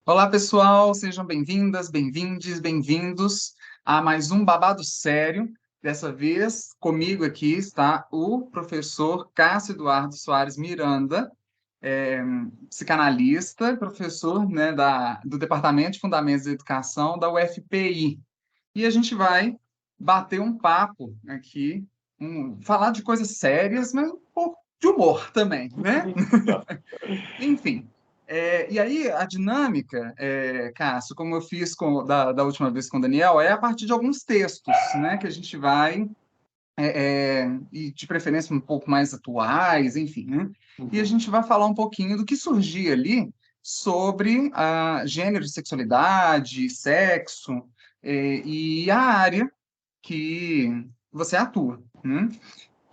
Olá, pessoal, sejam bem-vindas, bem-vindes, bem-vindos a mais um Babado Sério. Dessa vez, comigo aqui está o professor Cássio Eduardo Soares Miranda, é, psicanalista, professor, né, do Departamento de Fundamentos da Educação da UFPI. E a gente vai bater um papo aqui, falar de coisas sérias, mas um pouco de humor também, né? Tá. Enfim, e aí a dinâmica, Cássio, como eu fiz da última vez com o Daniel, é a partir de alguns textos, né, que a gente vai, e de preferência um pouco mais atuais, enfim, né, e a Uhum. gente vai falar um pouquinho do que surgia ali sobre gênero, sexualidade, sexo, e a área que você atua, né?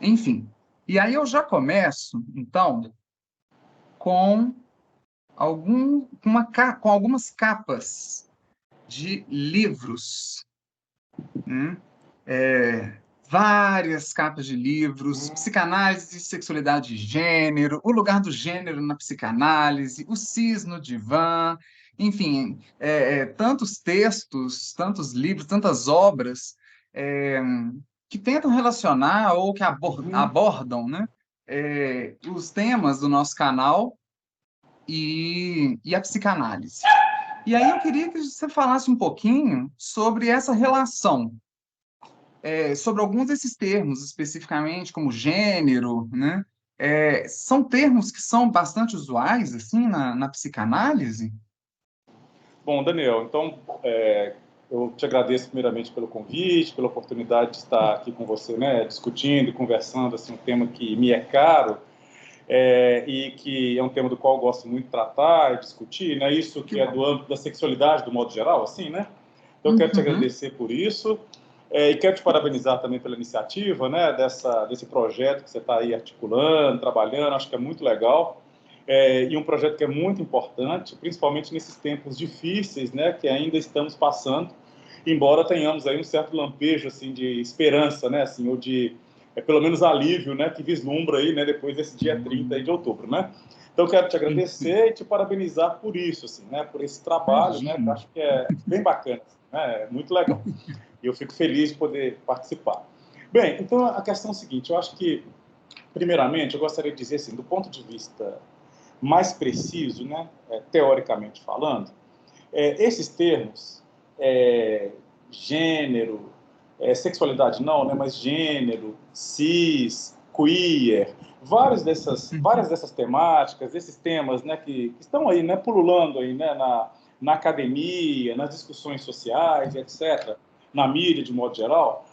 Enfim. E aí eu já começo, então, com com algumas capas de livros, né? Várias capas de livros, psicanálise e sexualidade e gênero, o lugar do gênero na psicanálise, o cis no divã, enfim, tantos textos, tantos livros, tantas obras é, que tentam relacionar ou que Uhum. abordam, né, os temas do nosso canal e a psicanálise. E aí eu queria que você falasse um pouquinho sobre essa relação, sobre alguns desses termos, especificamente como gênero, né? São termos que são bastante usuais, assim, na psicanálise? Bom, Daniel, então eu te agradeço primeiramente pelo convite, pela oportunidade de estar aqui com você, né, discutindo e conversando assim, um tema que me é caro e que é um tema do qual eu gosto muito de tratar e discutir, né, isso Que que é bom. do âmbito da sexualidade, do modo geral, assim, né? Então, eu quero te Uhum. agradecer por isso e quero te parabenizar também pela iniciativa, né, desse projeto que você está aí articulando, trabalhando, acho que é muito legal. E um projeto que é muito importante, principalmente nesses tempos difíceis, né, que ainda estamos passando, embora tenhamos aí um certo lampejo assim de esperança, né, assim, ou de pelo menos alívio, né, que vislumbra aí, né, depois desse dia 30 aí de outubro, né? Então quero te Enfim, agradecer e te parabenizar por isso, assim, né, por esse trabalho, né, que eu imagino. acho que é bem bacana, né, é muito legal. E eu fico feliz de poder participar. Bem, então a questão é a seguinte, eu acho que primeiramente eu gostaria de dizer assim, do ponto de vista mais preciso, né, teoricamente falando, esses termos, gênero, sexualidade não, né, mas gênero, cis, queer, várias Uhum. dessas temáticas, esses temas, né, que estão aí, né, pululando aí, né, na academia, nas discussões sociais, etc., na mídia de modo geral,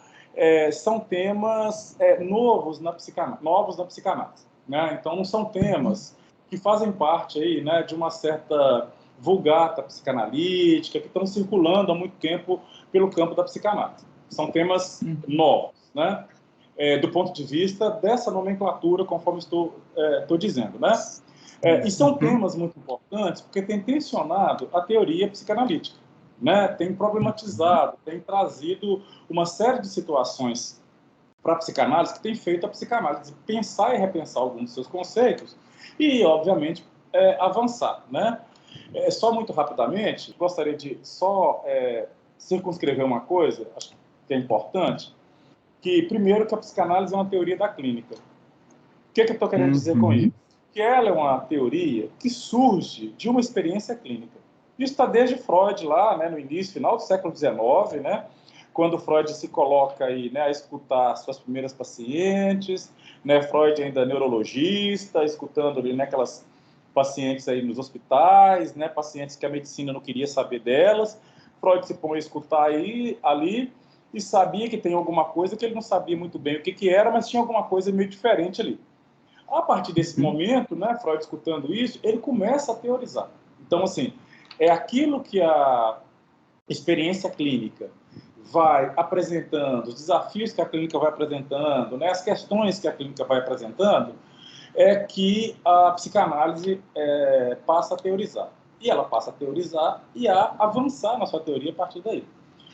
são temas novos na psicanálise, né? Então não são Uhum. temas que fazem parte aí, né, de uma certa vulgata psicanalítica que estão circulando há muito tempo pelo campo da psicanálise. São temas Uhum. novos, né? Do ponto de vista dessa nomenclatura, conforme estou dizendo, né? E são Uhum. temas muito importantes porque tem tensionado a teoria psicanalítica, né? Tem Uhum. problematizado, tem trazido uma série de situações para a psicanálise que tem feito a psicanálise pensar e repensar alguns dos seus conceitos e, obviamente, avançar, né? Só muito rapidamente, gostaria de só circunscrever uma coisa, acho que é importante, que primeiro que a psicanálise é uma teoria da clínica. O que eu estou querendo dizer com isso? Uhum. Que ela é uma teoria que surge de uma experiência clínica. Isso está desde Freud lá, né, no início, final do século XIX, né, quando Freud se coloca aí, né, a escutar suas primeiras pacientes, né, Freud ainda neurologista, escutando ali, né, aquelas pacientes aí nos hospitais, né, pacientes que a medicina não queria saber delas. Freud se põe a escutar aí, ali, e sabia que tem alguma coisa que ele não sabia muito bem o que era, mas tinha alguma coisa meio diferente ali. A partir desse Uhum. momento, né, Freud escutando isso, ele começa a teorizar. Então, assim, é aquilo que a experiência clínica vai apresentando, os desafios que a clínica vai apresentando, né, as questões que a clínica vai apresentando, é que a psicanálise passa a teorizar. E ela passa a teorizar e a avançar na sua teoria a partir daí.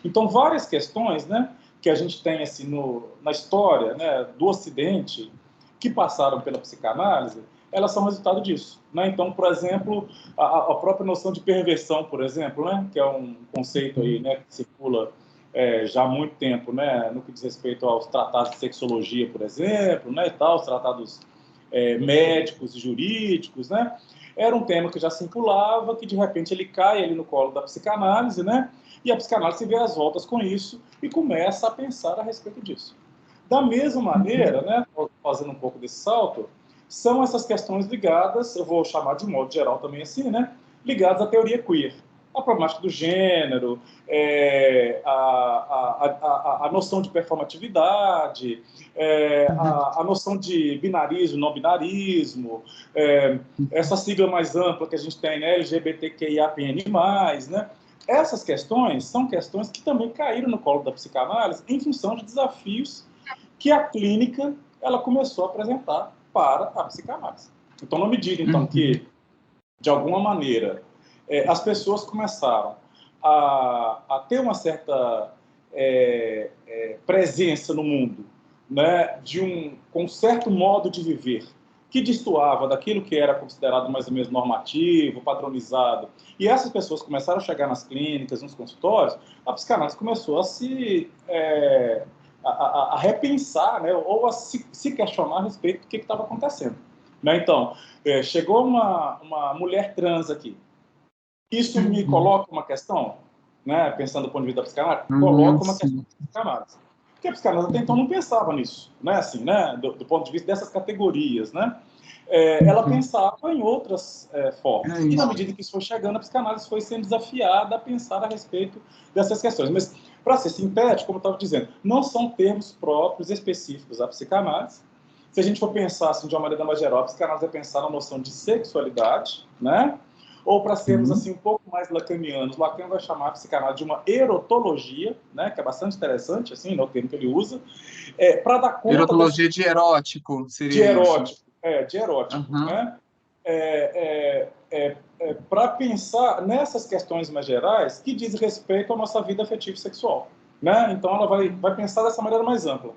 Então, várias questões, né, que a gente tem assim, na história, né, do Ocidente, que passaram pela psicanálise, elas são resultado disso, né? Então, por exemplo, a própria noção de perversão, por exemplo, né? Que é um conceito aí, né, que circula já há muito tempo, né, no que diz respeito aos tratados de sexologia, por exemplo, né, e tal, os tratados médicos e jurídicos, né? Era um tema que já circulava, que de repente ele cai ali no colo da psicanálise, né? E a psicanálise vê as voltas com isso e começa a pensar a respeito disso. Da mesma maneira, né, fazendo um pouco desse salto, são essas questões ligadas, eu vou chamar de modo geral também assim, né, ligadas à teoria queer. A problemática do gênero, a noção de performatividade, a noção de binarismo, não binarismo, essa sigla mais ampla que a gente tem, né, LGBTQIAPN+, né? Essas questões são questões que também caíram no colo da psicanálise em função de desafios que a clínica ela começou a apresentar para a psicanálise. Então, na medida então, que, de alguma maneira, as pessoas começaram a ter uma certa presença no mundo, né, com um certo modo de viver, que destoava daquilo que era considerado mais ou menos normativo, padronizado, e essas pessoas começaram a chegar nas clínicas, nos consultórios, a psicanálise começou a se a repensar, né, ou a se questionar a respeito do que estava acontecendo. Né? Então, chegou uma mulher trans aqui. Isso me coloca uma questão, né, pensando do ponto de vista da psicanálise, coloca uma questão da psicanálise. Porque a psicanálise até então não pensava nisso, né, assim, né, do ponto de vista dessas categorias, né? Ela pensava em outras formas. E na medida que isso foi chegando, a psicanálise foi sendo desafiada a pensar a respeito dessas questões. Mas, para ser sintético, como eu estava dizendo, não são termos próprios, específicos à psicanálise. Se a gente for pensar assim, de uma maneira mais geral, a psicanálise é pensar na noção de sexualidade, né? Ou, para sermos assim um pouco mais lacanianos, Lacan vai chamar a psicanálise de uma erotologia, né? Que é bastante interessante, assim, no termo que ele usa, para dar conta... Erotologia de erótico, seria de erótico, isso? De erótico, né? Para pensar nessas questões mais gerais que diz respeito à nossa vida afetiva e sexual, né? Então ela vai pensar dessa maneira mais ampla.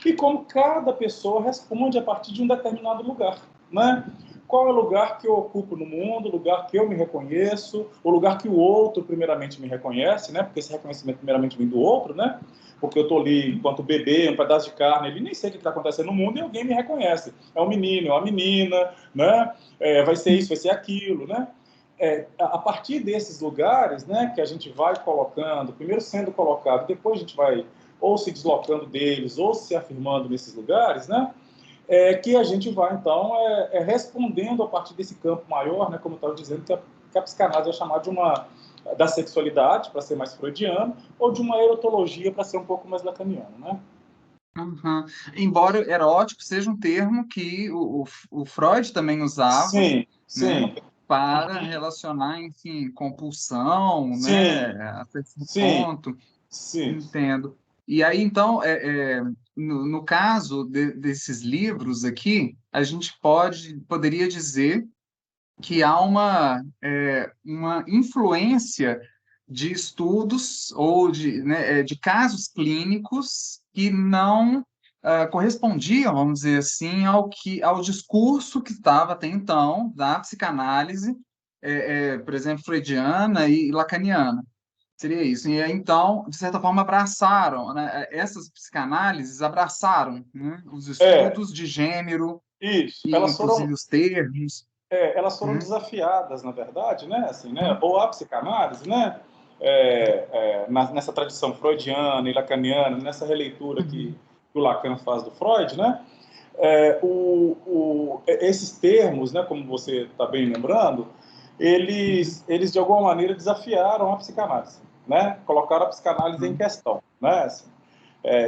E como cada pessoa responde a partir de um determinado lugar, né? Qual é o lugar que eu ocupo no mundo, o lugar que eu me reconheço, o lugar que o outro primeiramente me reconhece, né? Porque esse reconhecimento primeiramente vem do outro, né? Porque eu estou ali enquanto bebê, um pedaço de carne, ele nem sei o que está acontecendo no mundo e alguém me reconhece. É um menino, é uma menina, né? Vai ser isso, vai ser aquilo, né? A partir desses lugares, né, que a gente vai colocando, primeiro sendo colocado, depois a gente vai ou se deslocando deles, ou se afirmando nesses lugares, né? Que a gente vai, então, respondendo a partir desse campo maior, né, como eu estava dizendo, que a psicanálise é chamada da sexualidade, para ser mais freudiano, ou de uma erotologia, para ser um pouco mais lacaniano, né? Uhum. Embora erótico seja um termo que o Freud também usava, Sim, né, sim. para relacionar, enfim, compulsão, né, Sim, até esse sim, ponto, sim. entendo. E aí, então, no caso desses livros aqui, a gente poderia dizer que há uma influência de estudos ou de casos clínicos que não correspondiam, vamos dizer assim, ao discurso que estava até então da psicanálise, por exemplo, freudiana e lacaniana. Seria isso. E aí, então, de certa forma, abraçaram, né? Essas psicanálises abraçaram, né, os É, estudos de gênero isso. e, inclusive, os termos. Elas foram Né? desafiadas, na verdade, né? Assim, né? Ou a psicanálise, né? Nessa tradição freudiana e lacaniana, nessa releitura que o Lacan faz do Freud, né? Esses termos, né? Como você está bem lembrando, eles de alguma maneira desafiaram a psicanálise, né? Colocaram a psicanálise em questão, né? Assim,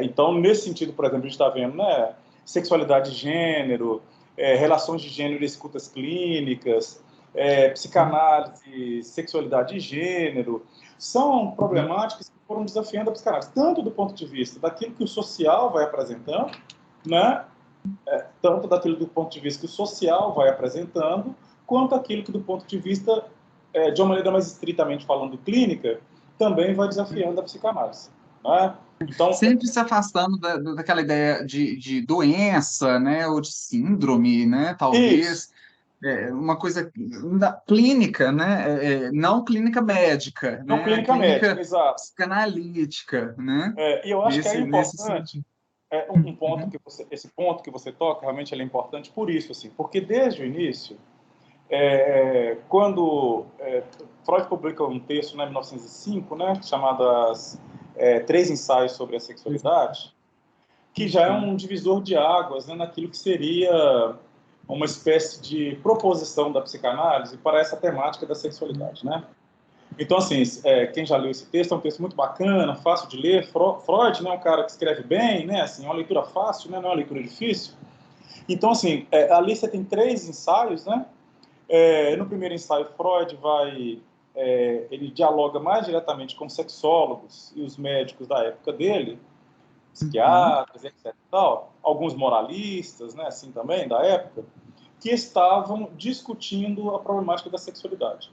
então, nesse sentido, por exemplo, a gente está vendo, né? Sexualidade de gênero, relações de gênero e escutas clínicas, psicanálise, sexualidade de gênero, são problemáticas que foram desafiando a psicanálise, tanto do ponto de vista daquilo que o social vai apresentando, né? Tanto daquilo do ponto de vista que o social vai apresentando, quanto aquilo que do ponto de vista, de uma maneira mais estritamente falando, clínica, também vai desafiando a psicanálise. Né? Então, Sempre se afastando daquela ideia de doença, né, ou de síndrome, né, isso, talvez, uma coisa clínica, né? Não clínica médica, Não né? clínica médica, Clínica exato. psicanalítica, né? E eu acho que é Nesse importante, sentido. um ponto Uhum. esse ponto que você toca, realmente ele é importante por isso, assim, porque desde o início, quando Freud publica um texto, né, em 1905, né, chamado Três Ensaios sobre a Sexualidade, que já é Uhum. um divisor de águas, né, naquilo que seria uma espécie de proposição da psicanálise para essa temática da sexualidade, né? Então, assim, quem já leu esse texto, é um texto muito bacana, fácil de ler. Freud, né, é um cara que escreve bem, né, assim, é uma leitura fácil, né, não é uma leitura difícil. Então, assim, ali você tem 3 ensaios, né? No primeiro ensaio, Freud ele dialoga mais diretamente com sexólogos e os médicos da época dele, Uhum. psiquiatras, etc. E tal, alguns moralistas, né, assim também, da época, que estavam discutindo a problemática da sexualidade.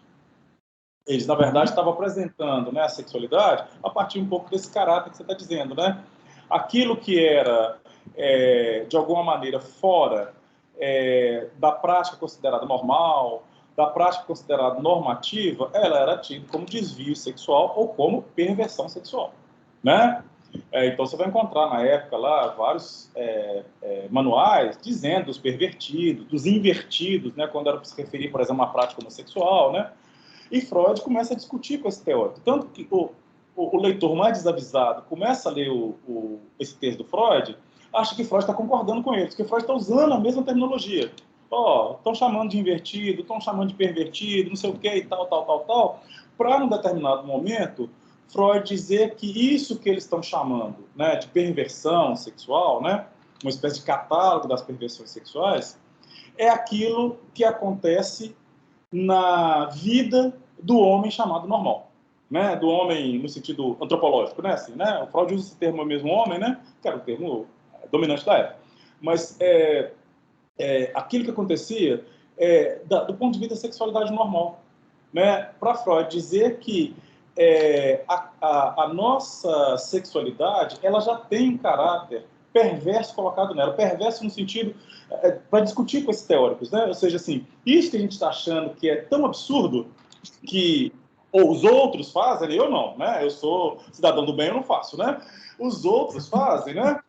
Eles, na verdade, Uhum. estavam apresentando, né, a sexualidade a partir um pouco desse caráter que você está dizendo, né? Aquilo que era, de alguma maneira, fora da prática considerada normal, da prática considerada normativa, ela era tida como desvio sexual ou como perversão sexual, né? Então, você vai encontrar na época lá vários manuais dizendo dos pervertidos, dos invertidos, né, quando era para se referir, por exemplo, a uma prática homossexual, né? E Freud começa a discutir com esse teórico. Tanto que o leitor mais desavisado começa a ler esse texto do Freud, acha que Freud está concordando com ele, porque Freud está usando a mesma terminologia. Estão chamando de invertido, estão chamando de pervertido, não sei o que e tal, tal, tal, tal, para, num determinado momento, Freud dizer que isso que eles estão chamando, né, de perversão sexual, né, uma espécie de catálogo das perversões sexuais, é aquilo que acontece na vida do homem chamado normal, né? Do homem no sentido antropológico, né? Assim, né? O Freud usa esse termo mesmo homem, né? Que era o termo dominante da época. Mas aquilo que acontecia do ponto de vista da sexualidade normal, né? Para Freud dizer que a nossa sexualidade ela já tem um caráter perverso colocado nela, perverso no sentido para discutir com esses teóricos, né? Ou seja, assim, isso que a gente está achando que é tão absurdo que ou os outros fazem, eu não, né? Eu sou cidadão do bem, eu não faço, né? Os outros fazem, né?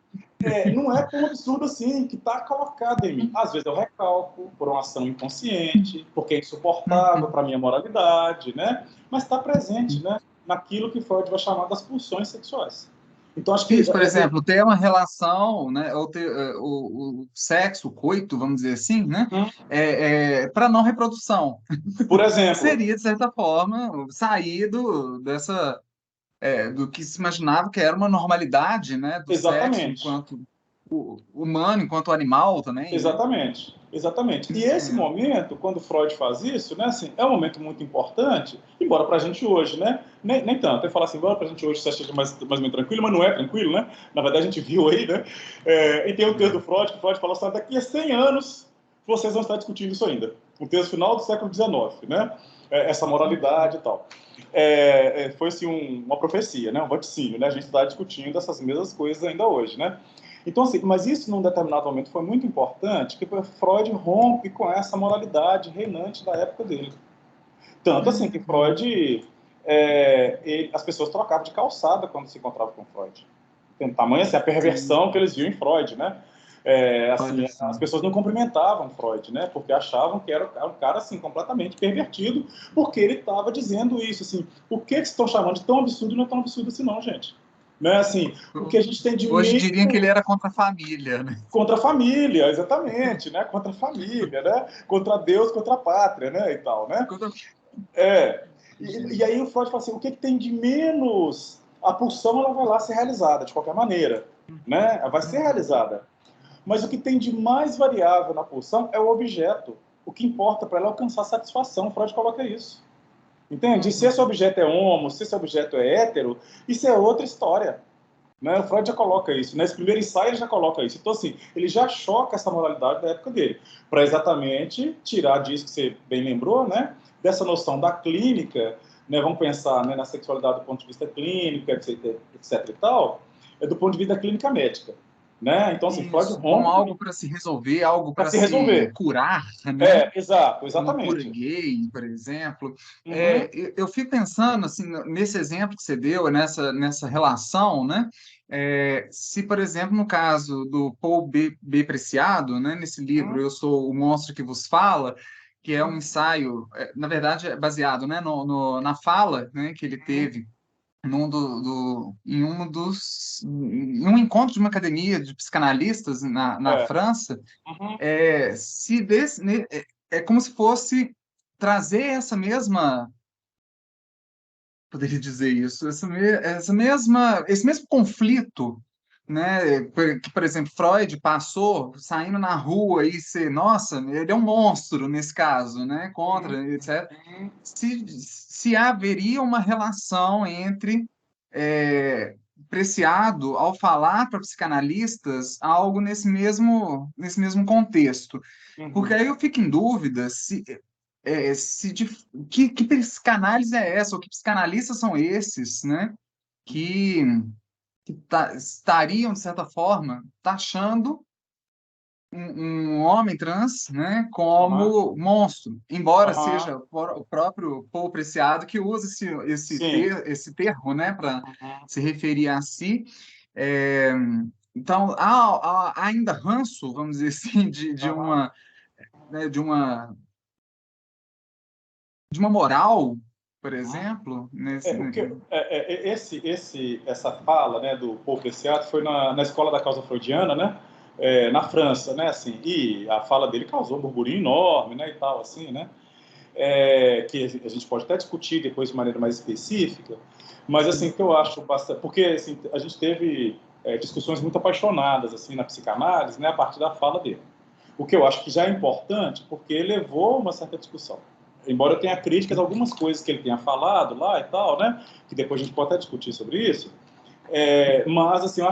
Não é tão absurdo assim, que está colocado em mim. Às vezes eu recalco por uma ação inconsciente, porque é insuportável Uhum. para a minha moralidade, né? Mas está presente, né? Naquilo que Freud vai chamar das pulsões sexuais. Então, acho que... Isso, por exemplo, ter uma relação, né, ou ter o sexo, o coito, vamos dizer assim, né, para não reprodução. Por exemplo, Seria, de certa forma, sair do que se imaginava que era uma normalidade, né, do sexo exatamente. enquanto humano, enquanto animal também, né? Exatamente, exatamente. E esse momento, quando Freud faz isso, né, assim, é um momento muito importante, embora para a gente hoje, né, nem tanto. Eu falo assim, embora para a gente hoje seja mais ou menos tranquilo, mas não é tranquilo, né? Na verdade, a gente viu aí, né? E tem o texto do Freud, que Freud falou assim, daqui a 100 anos vocês vão estar discutindo isso ainda. O texto final do século XIX, né? Essa moralidade e tal. Foi assim uma profecia, né? Um vaticínio, né? A gente está discutindo essas mesmas coisas ainda hoje, né? Então, assim, mas isso num determinado momento foi muito importante, que Freud rompe com essa moralidade reinante da época dele. Tanto assim que Uhum. Freud, as pessoas trocavam de calçada quando se encontravam com Freud. Tem tamanho assim, a perversão que Sim, eles viam em Freud, né? olha Assim, só. as pessoas não cumprimentavam Freud, né? Porque achavam que era um cara assim completamente pervertido, porque ele estava dizendo isso, assim, o que estão chamando de tão absurdo não é tão absurdo assim não, gente. Né? Assim, o que a gente tem de Hoje meio diriam que ele era contra a família, né? contra a família, exatamente, né? Contra a família, né? Contra Deus, contra a pátria, né? E tal, né? Contra... É. E Gente. aí o Freud fala assim, o que tem de menos? A pulsão ela vai lá ser realizada de qualquer maneira, né? Ela vai ser Uhum. realizada. Mas o que tem de mais variável na pulsão é o objeto. O que importa para ela é alcançar satisfação. O Freud coloca isso. Entende? E se esse Uhum. objeto é homo, se esse objeto é hétero, isso é outra história. Né? O Freud já coloca isso. Nesse primeiro ensaio ele já coloca isso. Então, assim, ele já choca essa moralidade da época dele, para exatamente tirar disso que você bem lembrou, né? Dessa noção da clínica, né? Vamos pensar, né, na sexualidade do ponto de vista clínico, etc, etc e tal, do ponto de vista da clínica médica. né? Então, assim, Freud Isso, como rompe algo para se resolver, algo para para se se resolver. curar, né? Exato, Uma cura exatamente. gay, por exemplo. Uhum, Eu fico pensando, assim, nesse exemplo que você deu, nessa relação, né? Se, por exemplo, no caso do Paul B. Preciado, né, nesse livro uhum, Eu Sou o Monstro que Vos Fala, que é um uhum, ensaio, na verdade, é baseado, né, na fala, né, que ele uhum. teve em um encontro de uma academia de psicanalistas na É, França, uhum, é, se desse, né, é como se fosse trazer essa mesma, poderia dizer isso, esse mesmo conflito, né, que, por exemplo, Freud passou saindo na rua e ser, nossa, ele é um monstro nesse caso, né, uhum, contra, etc. uhum. Se haveria uma relação entre é, Preciado ao falar para psicanalistas algo nesse mesmo contexto. Porque Uhum. aí eu fico em dúvida que psicanálise é essa, ou que psicanalistas são esses, né? Que, estariam, de certa forma, taxando um homem trans, né, Aham, como monstro, embora aham, seja o próprio Paul Preciado que usa sim. esse termo, né, para Uhum, se referir a si. É, então, há ainda ranço, vamos dizer assim, aham. né, de uma moral, por Uhum. exemplo, O que, essa fala, né, do Paul Preciado foi na escola da causa freudiana, né, na França, né, assim, e a fala dele causou um burburinho enorme, né, e tal, assim, né, que a gente pode até discutir depois de maneira mais específica, mas, assim, o que eu acho bastante, porque, assim, a gente teve discussões muito apaixonadas, assim, na psicanálise, né, a partir da fala dele. O que eu acho que já é importante, porque levou uma certa discussão. Embora eu tenha críticas a algumas coisas que ele tenha falado lá e tal, né? Que depois a gente pode até discutir sobre isso. Mas, assim, o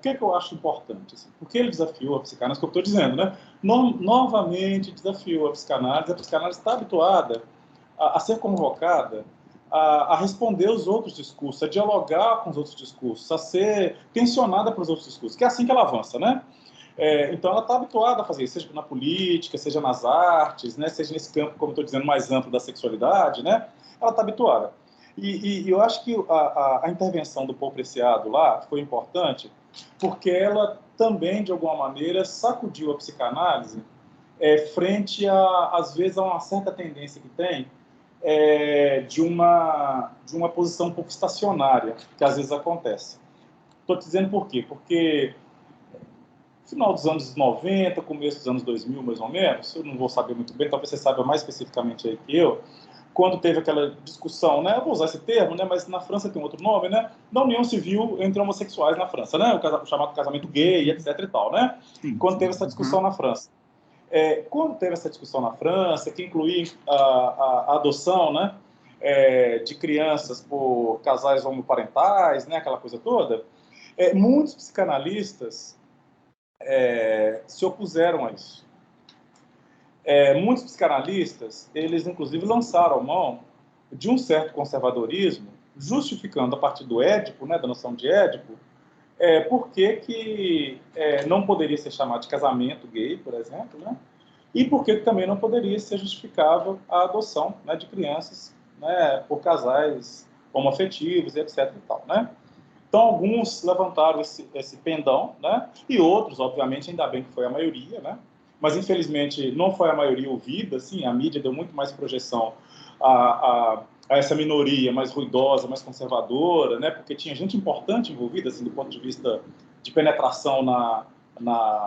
que eu acho importante? Assim, porque ele desafiou a psicanálise, que eu estou dizendo, né? Novamente desafiou a psicanálise está habituada a ser convocada a responder os outros discursos, a dialogar com os outros discursos, a ser tensionada para os outros discursos, que é assim que ela avança, né? Então, ela está habituada a fazer isso, seja na política, seja nas artes, né, seja nesse campo, como estou dizendo, mais amplo da sexualidade, né, ela está habituada. E eu acho que a intervenção do Paul Preciado lá foi importante, porque ela também, de alguma maneira, sacudiu a psicanálise frente, às vezes, a uma certa tendência que tem de uma posição um pouco estacionária, que às vezes acontece. Estou te dizendo por quê? Porque final dos anos 90, começo dos anos 2000, mais ou menos, eu não vou saber muito bem, talvez você saiba mais especificamente aí que eu, quando teve aquela discussão, né, eu vou usar esse termo, né, mas na França tem outro nome, né, da união civil entre homossexuais na França, né, o chamado casamento gay, etc e tal, né, sim, quando teve sim. essa discussão Uhum. na França. Quando teve essa discussão na França, que incluía a adoção, né, de crianças por casais homoparentais, né, aquela coisa toda, muitos psicanalistas se opuseram a isso. Muitos psicanalistas, eles inclusive lançaram mão de um certo conservadorismo, justificando a partir do Édipo, né, da noção de Édipo, por que não poderia ser chamado de casamento gay, por exemplo, né, e por que também não poderia ser justificável a adoção, né, de crianças, né, por casais homoafetivos, etc. E tal, né? Então, alguns levantaram esse pendão, né? E outros, obviamente, ainda bem que foi a maioria, né? Mas, infelizmente, não foi a maioria ouvida, assim, a mídia deu muito mais projeção a essa minoria mais ruidosa, mais conservadora, né? Porque tinha gente importante envolvida, assim, do ponto de vista de penetração na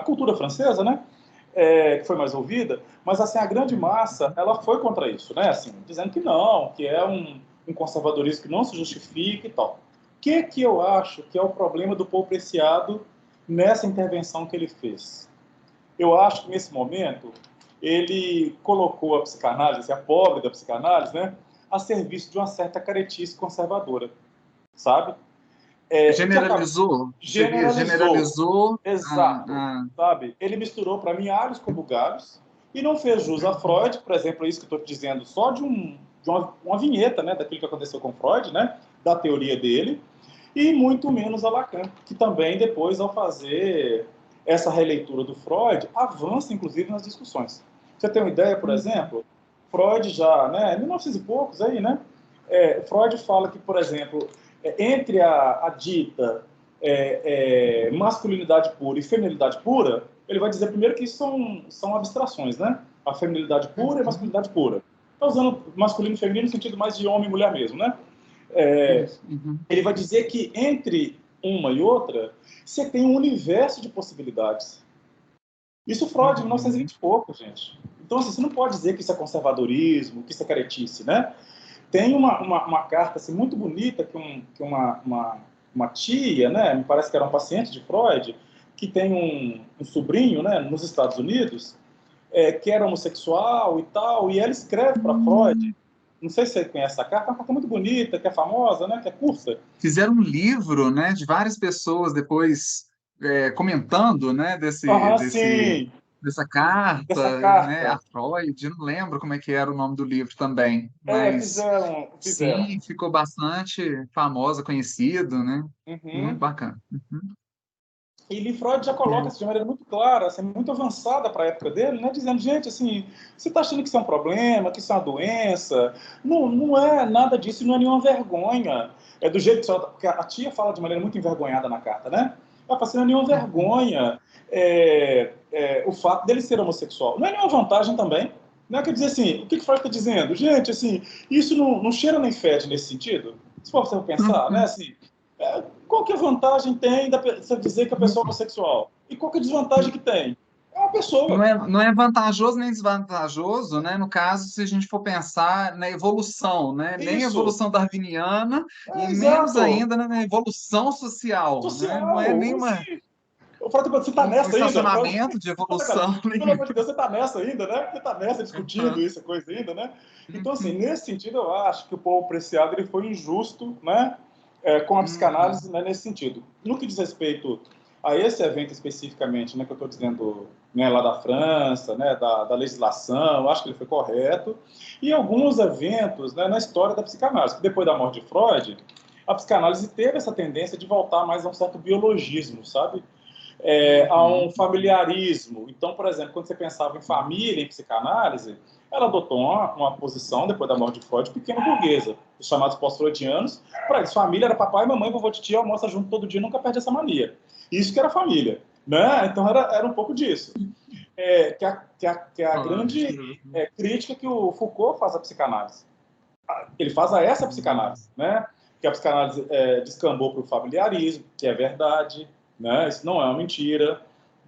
cultura francesa, né? Que foi mais ouvida, mas, assim, a grande massa, ela foi contra isso, né? Assim, dizendo que não, que é um conservadorismo que não se justifica e tal. O que eu acho que é o problema do Paul Preciado nessa intervenção que ele fez? Eu acho que, nesse momento, ele colocou a psicanálise, a pobre da psicanálise, né, a serviço de uma certa caretice conservadora, sabe? Que acaba Generalizou, seria, generalizou, generalizou exato, sabe? Ele misturou para mim alhos com bugalhos e não fez jus a Uhum. Freud, por exemplo, isso que eu estou dizendo, só de uma vinheta, né, daquilo que aconteceu com Freud, né, da teoria dele, e muito menos a Lacan, que também depois, ao fazer essa releitura do Freud, avança inclusive nas discussões. Você tem uma ideia, por exemplo, Freud já, né, em 1900 e poucos aí, né, Freud fala que, por exemplo, entre a dita masculinidade pura e feminilidade pura, ele vai dizer primeiro que isso são abstrações, né? A feminilidade pura e a masculinidade pura. Está usando masculino e feminino no sentido mais de homem e mulher mesmo, né? Ele vai dizer que entre uma e outra, você tem um universo de possibilidades. Isso Freud, em 1920 e pouco, gente. Então, assim, você não pode dizer que isso é conservadorismo, que isso é caretice, né? Tem uma carta assim, muito bonita que uma tia, né, me parece que era um paciente de Freud, que tem um sobrinho, né, nos Estados Unidos, que era homossexual e tal, e ela escreve para Freud. Não sei se você conhece essa carta, é uma carta muito bonita, que é famosa, né, que é curta. Fizeram um livro, né, de várias pessoas depois comentando, né, Sim, dessa dessa carta, né, a carta. Freud, não lembro como é que era o nome do livro também, mas Fizeram. sim, ficou bastante famosa, conhecido, né, muito Uhum. bacana. E Lee Freud já coloca É. isso de maneira muito clara, assim, muito avançada para a época dele, né, dizendo, gente, assim, você está achando que isso é um problema, que isso é uma doença? Não, não é nada disso, não é nenhuma vergonha. É do jeito que a tia fala de maneira muito envergonhada na carta, né? Ela fala assim, não é nenhuma vergonha o fato dele ser homossexual. Não é nenhuma vantagem também. Não quer dizer assim, o que Freud está dizendo? Gente, assim, isso não cheira nem fede nesse sentido. Se for você pensar, né, assim, qual que é a vantagem tem você dizer que a pessoa é homossexual? E qual que é a desvantagem que tem? É uma pessoa. Não é vantajoso nem desvantajoso, né? No caso, se a gente for pensar na evolução, né? Nem a Isso. evolução darwiniana e menos Exato. ainda, né, na evolução social, né? Não é Social. nenhuma Assim, eu falo, você tá um nessa ainda? estacionamento de evolução. Pelo amor de Deus, você tá nessa ainda, né? Você tá nessa discutindo Uhum, isso, coisa ainda, né? Então, assim, uhum, nesse sentido, eu acho que o Paul Preciado ele foi injusto, né? Com a uhum. psicanálise, né, nesse sentido. No que diz respeito a esse evento especificamente, né, que eu estou dizendo, né, lá da França, né, da legislação, eu acho que ele foi correto, e alguns eventos, né, na história da psicanálise, que depois da morte de Freud, a psicanálise teve essa tendência de voltar mais a um certo biologismo, sabe? A um Uhum. familiarismo. Então, por exemplo, quando você pensava em família, em psicanálise, ela adotou uma posição, depois da morte de Freud, pequena burguesa, os chamados pós-freudianos. Para eles, família era papai, mamãe, vovô, titia, almoça junto todo dia, nunca perde essa mania. Isso que era família. Né? Então, era um pouco disso. Que é a grande Ótimo. crítica que o Foucault faz à psicanálise. Ele faz a essa psicanálise, né? Que a psicanálise descambou para o familiarismo, que é verdade, né? Isso não é uma mentira.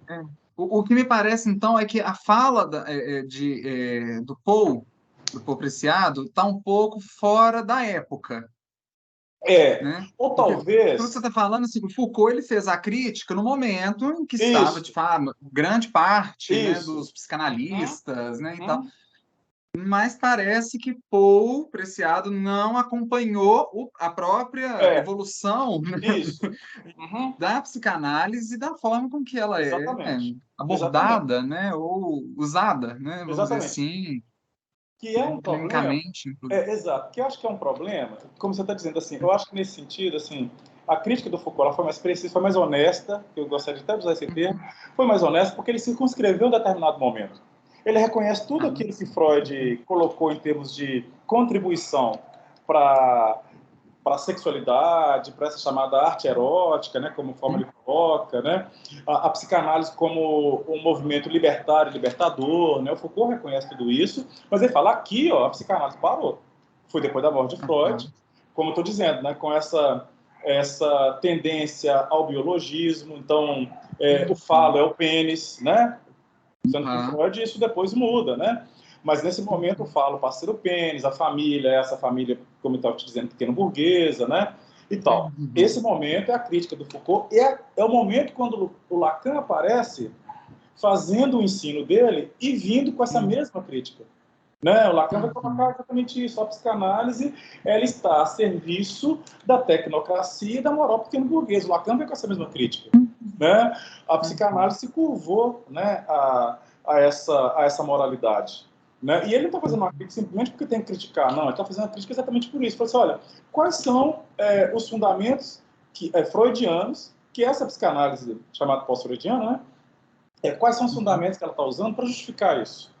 É. O que me parece, então, é que a fala do Paul Preciado, está um pouco fora da época, né? Ou Porque, pelo que você talvez, está falando, assim, o Foucault ele fez a crítica no momento em que estava, de isso, fato, grande parte, né, isso. dos Uhum, psicanalistas, né, e tal, uhum, mas parece que Paul Preciado não acompanhou a própria é, evolução, né, isso. Uhum, da psicanálise e da forma com que ela é exatamente. Exatamente. abordada, né, ou usada, né, vamos dizer Exatamente. assim, Que é né, um problema. clinicamente, inclusive. Exato. Que eu acho que é um problema, como você está dizendo assim, eu acho que nesse sentido, assim, a crítica do Foucault ela foi mais precisa, foi mais honesta, eu gostaria de até usar esse termo, foi mais honesta porque ele circunscreveu um determinado momento. Ele reconhece tudo Ah, aquilo que Freud colocou em termos de contribuição para a sexualidade, para essa chamada arte erótica, né, como forma ele coloca, né, a psicanálise como um movimento libertário, libertador, né, o Foucault reconhece tudo isso, mas ele fala aqui, ó, a psicanálise parou. Foi depois da morte de Freud, como eu estou dizendo, né, com essa tendência ao biologismo, então o falo é o pênis, né, sendo que Freud isso depois muda, né? Mas nesse momento eu falo parceiro pênis, a família, essa família, como eu estava te dizendo, pequeno burguesa, né? E tal. Esse momento é a crítica do Foucault, é o momento quando o Lacan aparece fazendo o ensino dele e vindo com essa mesma crítica. Né? O Lacan vai colocar exatamente isso. A psicanálise ela está a serviço da tecnocracia e da moral pequeno burguesa. O Lacan vai com essa mesma crítica. Né? A psicanálise se curvou, né, a essa moralidade. Né? E ele não está fazendo uma crítica simplesmente porque tem que criticar, não. Ele está fazendo uma crítica exatamente por isso. Ele fala assim, olha, quais são os fundamentos freudianos, que essa psicanálise chamada pós-freudiana, né, quais são os fundamentos que ela está usando para justificar isso.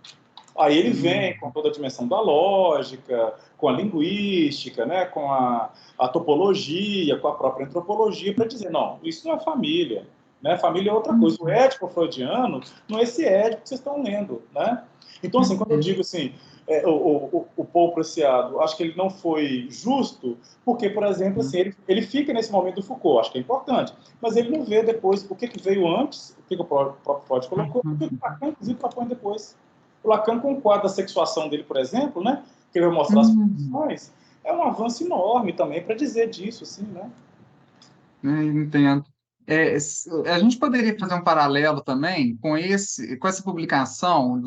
Aí ele vem com toda a dimensão da lógica, com a linguística, né, com a topologia, com a própria antropologia, para dizer, não, isso não é família. Né? Família é outra coisa. O Édipo freudiano não é esse Édipo que vocês estão lendo. Né? Então, assim, quando eu digo assim, o Paul Preciado, acho que ele não foi justo, porque, por exemplo, assim, ele fica nesse momento do Foucault, acho que é importante, mas ele não vê depois o que veio antes, o que o próprio Freud colocou, e o que o Lacan, inclusive, propõe depois. O Lacan, com o quadro da sexuação dele, por exemplo, né, que ele vai mostrar as funções, é um avanço enorme também para dizer disso, assim, né? Entendo. A gente poderia fazer um paralelo também com essa publicação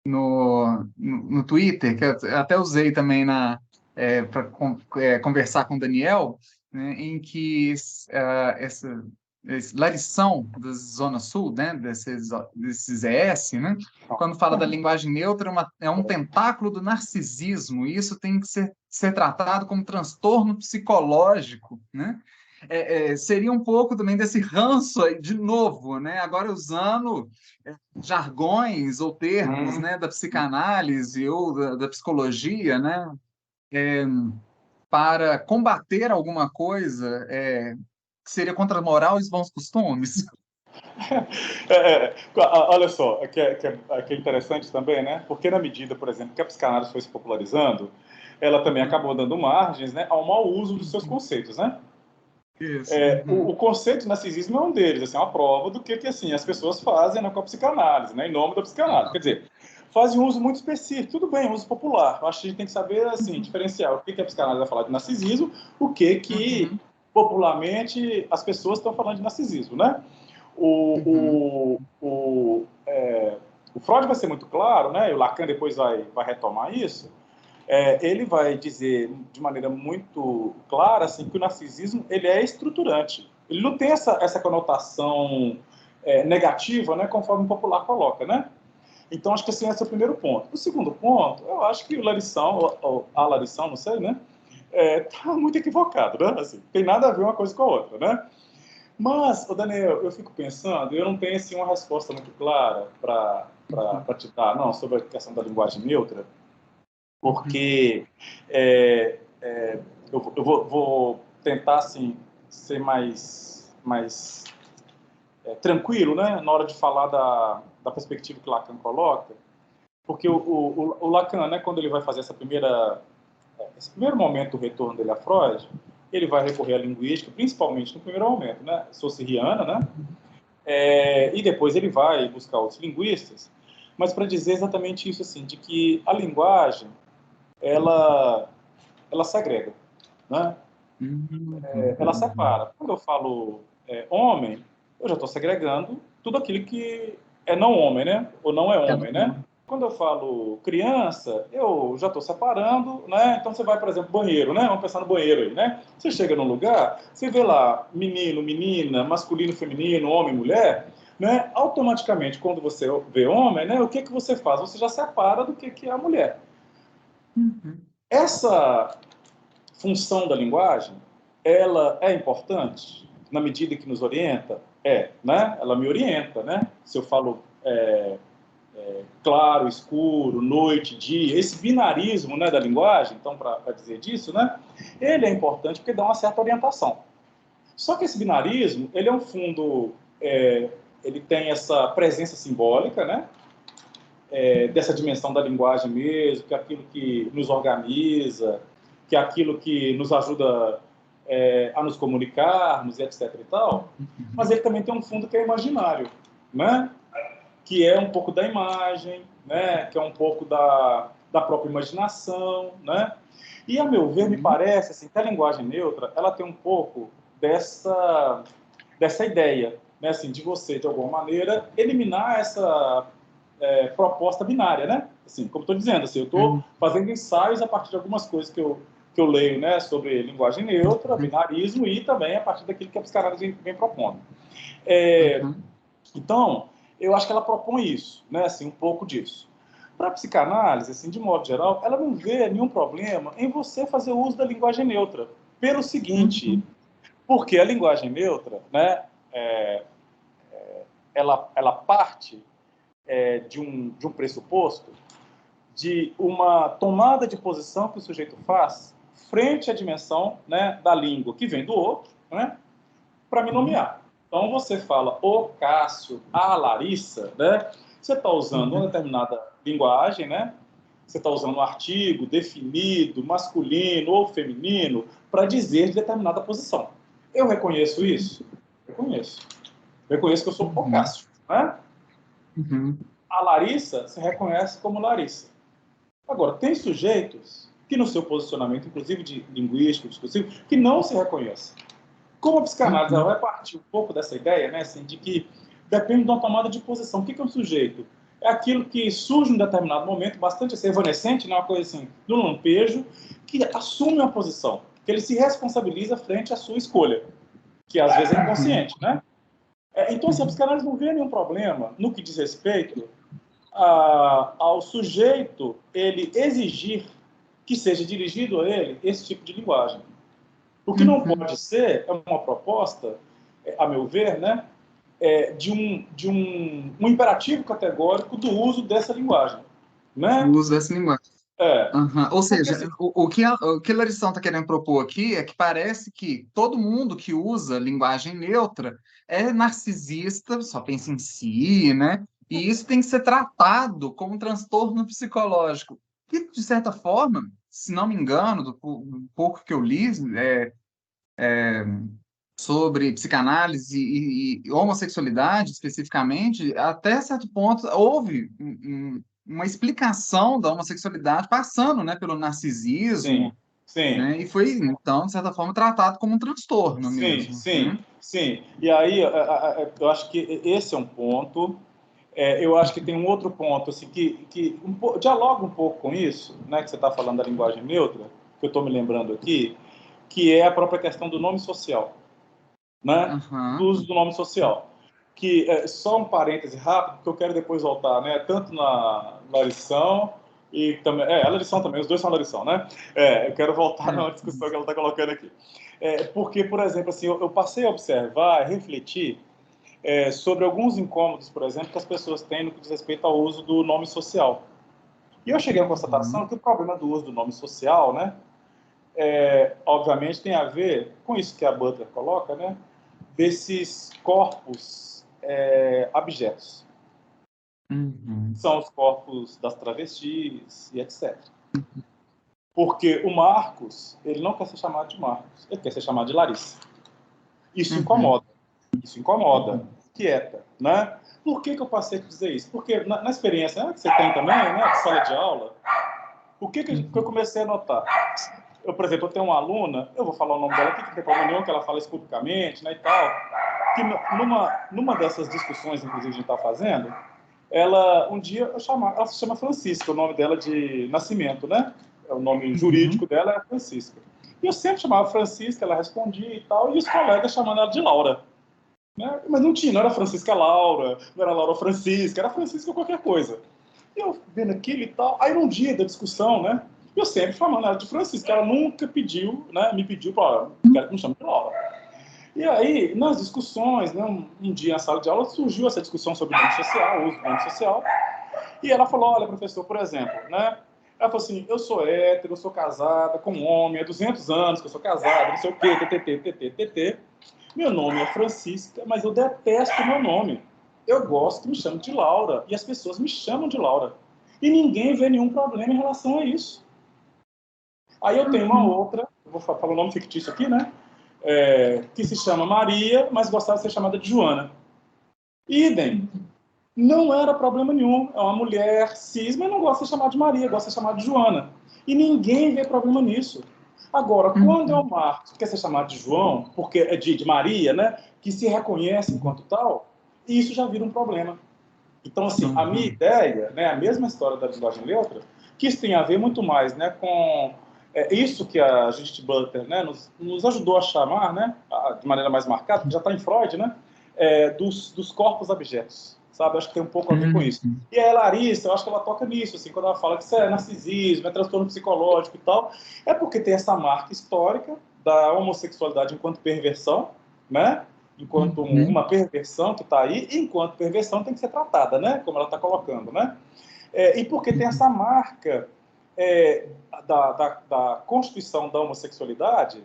no Twitter, que eu até usei também para conversar com o Daniel, né, em que essa Larição da Zona Sul, né, desses ES, né, quando fala da linguagem neutra, é um tentáculo do narcisismo, e isso tem que ser tratado como transtorno psicológico, né? Seria um pouco também desse ranço aí, de novo, né? Agora usando jargões ou termos, né, da psicanálise ou da psicologia, né, para combater alguma coisa que seria contra a moral e os bons costumes. Olha só, que é interessante também, né? Porque na medida, por exemplo, que a psicanálise foi se popularizando, ela também acabou dando margens, né, ao mau uso dos seus conceitos, né? Isso. O conceito de narcisismo é um deles, assim, é uma prova do que assim, as pessoas fazem com a psicanálise, né, em nome da psicanálise. Quer dizer, fazem um uso muito específico, tudo bem, uso popular. Eu acho que a gente tem que saber, assim, diferenciar o que a psicanálise vai falar de narcisismo, o que popularmente as pessoas estão falando de narcisismo, né? O Freud vai ser muito claro, né, e o Lacan depois vai retomar isso. Ele vai dizer de maneira muito clara assim, que o narcisismo ele é estruturante. Ele não tem essa conotação negativa, né, conforme o popular coloca. Né? Então, acho que assim, esse é o primeiro ponto. O segundo ponto, eu acho que o Larição, ou a Larição, não sei, né, está muito equivocado. Né? Assim, tem nada a ver uma coisa com a outra. Né? Mas, Daniel, eu fico pensando, eu não tenho assim, uma resposta muito clara para te dar não, sobre a questão da linguagem neutra, porque eu vou tentar assim, ser mais tranquilo, né, na hora de falar da perspectiva que Lacan coloca, porque o Lacan, né, quando ele vai fazer esse primeiro momento do retorno dele a Freud, ele vai recorrer à linguística, principalmente no primeiro momento, né, Saussuriana, né, e depois ele vai buscar outros linguistas, mas para dizer exatamente isso, assim, de que a linguagem ela segrega, né? Ela separa. Quando eu falo homem, eu já estou segregando tudo aquilo que é não homem, né? Ou não é homem, né? Quando eu falo criança, eu já estou separando, né? Então você vai, por exemplo, banheiro, né? Vamos pensar no banheiro aí, né? Você chega num lugar, você vê lá menino, menina, masculino, feminino, homem, mulher, né? Automaticamente, quando você vê homem, né? O que você faz? Você já separa do que é a mulher. Essa função da linguagem, ela é importante na medida que nos orienta? Né? Ela me orienta, né? Se eu falo claro, escuro, noite, dia, esse binarismo, né, da linguagem, então, para dizer disso, né, ele é importante porque dá uma certa orientação. Só que esse binarismo, ele é um fundo, ele tem essa presença simbólica, né, dessa dimensão da linguagem mesmo, que é aquilo que nos organiza, que é aquilo que nos ajuda a nos comunicarmos, e etc. e tal, mas ele também tem um fundo que é imaginário, né? Que é um pouco da imagem, né? Que é um pouco da própria imaginação, né? E, a meu ver, me parece assim, que a linguagem neutra ela tem um pouco dessa ideia, né? Assim, de você, de alguma maneira, eliminar essa proposta binária, né? Assim, como estou dizendo, assim, eu estou fazendo ensaios a partir de algumas coisas que eu leio, né, sobre linguagem neutra, binarismo e também a partir daquilo que a psicanálise vem propondo. Então, eu acho que ela propõe isso, né, assim, um pouco disso. Para a psicanálise, assim, de modo geral, ela não vê nenhum problema em você fazer uso da linguagem neutra. Pelo seguinte, Porque a linguagem neutra, né, ela parte de um pressuposto de uma tomada de posição que o sujeito faz frente à dimensão, né, da língua que vem do outro, né, para me nomear. Então você fala o Cássio, a Larissa, né, você está usando uma determinada linguagem, né, você está usando um artigo definido, masculino ou feminino, para dizer de determinada posição. Eu reconheço isso? Reconheço. Reconheço que eu sou o Cássio, né? A Larissa se reconhece como Larissa. Agora, tem sujeitos que no seu posicionamento, inclusive de linguístico, discursivo, que não se reconhecem. Como a psicanálise ela vai partir um pouco dessa ideia, né, assim, de que depende de uma tomada de posição. O que é um sujeito? É aquilo que surge em um determinado momento, bastante assim, evanescente, né, uma coisa assim, do lampejo, que assume uma posição, que ele se responsabiliza frente à sua escolha, que às vezes é inconsciente, né? Então, assim, a psicanálise não vê nenhum problema no que diz respeito ao sujeito ele exigir que seja dirigido a ele esse tipo de linguagem. O que não pode ser é uma proposta, a meu ver, né, de um imperativo categórico do uso dessa linguagem. O Né? uso dessa linguagem. Ou seja, Porque, o que a Larissa está querendo propor aqui é que parece que todo mundo que usa linguagem neutra é narcisista, só pensa em si, né? E isso tem que ser tratado como um transtorno psicológico. E, de certa forma, se não me engano, do pouco que eu li sobre psicanálise e homossexualidade especificamente, até certo ponto houve uma explicação da homossexualidade passando, né, pelo narcisismo, sim, sim, né, e foi, então, de certa forma, tratado como um transtorno sim, mesmo, sim, né? sim. E aí, eu acho que esse é um ponto. Eu acho que tem um outro ponto assim, que dialoga um pouco com isso, né, que você está falando da linguagem neutra, que eu estou me lembrando aqui, que é a própria questão do nome social, né, do uso do nome social. Que só um parêntese rápido, porque eu quero depois voltar, né, tanto na lição e também a lição também, os dois são a lição, né? Eu quero voltar na discussão que ela está colocando aqui, porque, por exemplo, assim, eu passei a observar, a refletir sobre alguns incômodos, por exemplo, que as pessoas têm no que diz respeito ao uso do nome social. E eu cheguei à constatação que o problema do uso do nome social, né, obviamente tem a ver com isso que a Butler coloca, né, desses corpos abjetos. São os corpos das travestis e etc. Porque o Marcos, ele não quer ser chamado de Marcos, ele quer ser chamado de Larissa. Isso incomoda. Isso incomoda. Quieta, né? Por que eu passei a dizer isso? Porque na experiência, né, que você tem também, né, de sala de aula, o que eu comecei a notar? Eu, por exemplo, eu tenho uma aluna, eu vou falar o nome dela aqui, que não tem problema nenhum, que ela fala isso publicamente, né, e tal, que numa dessas discussões, inclusive, que a gente está fazendo, ela, um dia, ela se chama Francisca, o nome dela de nascimento, né? O nome jurídico dela é Francisca. E eu sempre chamava Francisca, ela respondia e tal, e os colegas chamando ela de Laura. Né? Mas não era Francisca Laura, não era Laura Francisca, era Francisca qualquer coisa. E eu vendo aquilo e tal, aí num dia da discussão, né? Eu sempre chamando ela de Francisca, ela nunca pediu, né? Me pediu para quero que me chame de Laura. E aí, nas discussões, né, um dia na sala de aula surgiu essa discussão sobre o nome social, o uso do nome social, e ela falou, olha, professor, por exemplo, né? Ela falou assim, eu sou hétero, eu sou casada com um homem, há 200 anos que eu sou casada, não sei o quê, ttt. Meu nome é Francisca, mas eu detesto meu nome. Eu gosto que me chamem de Laura, e as pessoas me chamam de Laura. E ninguém vê nenhum problema em relação a isso. Aí eu tenho uma outra, eu vou falar o nome fictício aqui, né? Que se chama Maria, mas gostava de ser chamada de Joana. Idem. Não era problema nenhum. É uma mulher cis, mas não gosta de ser chamada de Maria, gosta de ser chamada de Joana. E ninguém vê problema nisso. Agora, quando é o Marcos que quer ser chamado de João, porque é de Maria, né? Que se reconhece enquanto tal, isso já vira um problema. Então, assim, a minha ideia, né, a mesma história da linguagem neutra, que isso tem a ver muito mais, né, com isso que a Judith Butler, né, nos ajudou a chamar, né, de maneira mais marcada, que já está em Freud, né, dos corpos abjetos, sabe? Acho que tem um pouco a ver com isso. E a Larissa, eu acho que ela toca nisso, assim, quando ela fala que isso é narcisismo, é transtorno psicológico e tal, é porque tem essa marca histórica, da homossexualidade enquanto perversão, né? Enquanto uma perversão que está aí, e enquanto perversão tem que ser tratada, né? Como ela está colocando, né? E porque tem essa marca da constituição da homossexualidade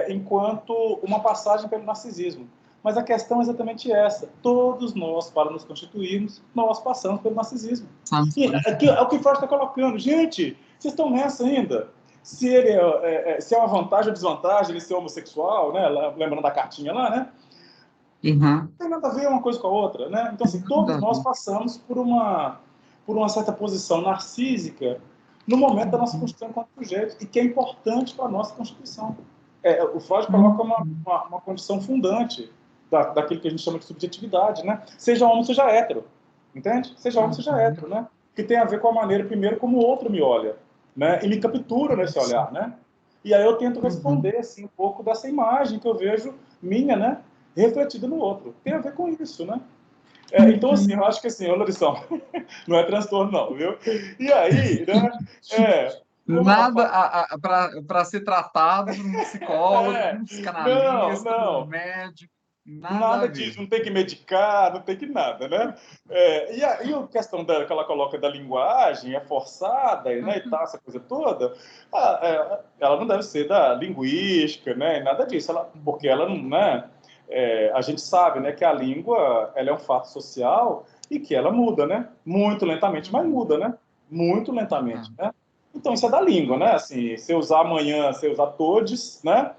enquanto uma passagem pelo narcisismo. Mas a questão é exatamente essa. Todos nós, para nos constituirmos, nós passamos pelo narcisismo. E aqui é o que o Freud está colocando. Gente, vocês estão nessa ainda? Se é uma vantagem ou desvantagem ele ser homossexual, né? Lembrando da cartinha lá, né? Não tem nada a ver uma coisa com a outra, né? Então, assim, todos nós passamos por uma certa posição narcísica no momento da nossa constituição enquanto sujeito, e que é importante para a nossa constituição. O Freud coloca uma condição fundante daquilo que a gente chama de subjetividade, né? Seja homem, seja hétero, entende? Seja homem, seja hétero, né? Que tem a ver com a maneira, primeiro, como o outro me olha, né? E me captura nesse olhar, né? E aí eu tento responder, assim, um pouco dessa imagem que eu vejo minha, né? Refletida no outro. Tem a ver com isso, né? Então, assim, eu acho que, assim, ô, Larissão, não é transtorno, não, viu? E aí, né? Nada para ser tratado por um psicólogo, por um psicanalista, por um médico, nada a ver. Disso, não tem que medicar, não tem que nada, né? E aí a questão que ela coloca da linguagem é forçada, né, e tal, essa coisa toda, ela não deve ser da linguística, né, nada disso, porque ela não, né, a gente sabe, né, que a língua ela é um fato social e que ela muda, né? Muito lentamente, mas muda, né? Muito lentamente, né? Então, isso é da língua, né? Assim, se eu usar amanhã, se eu usar todes, né?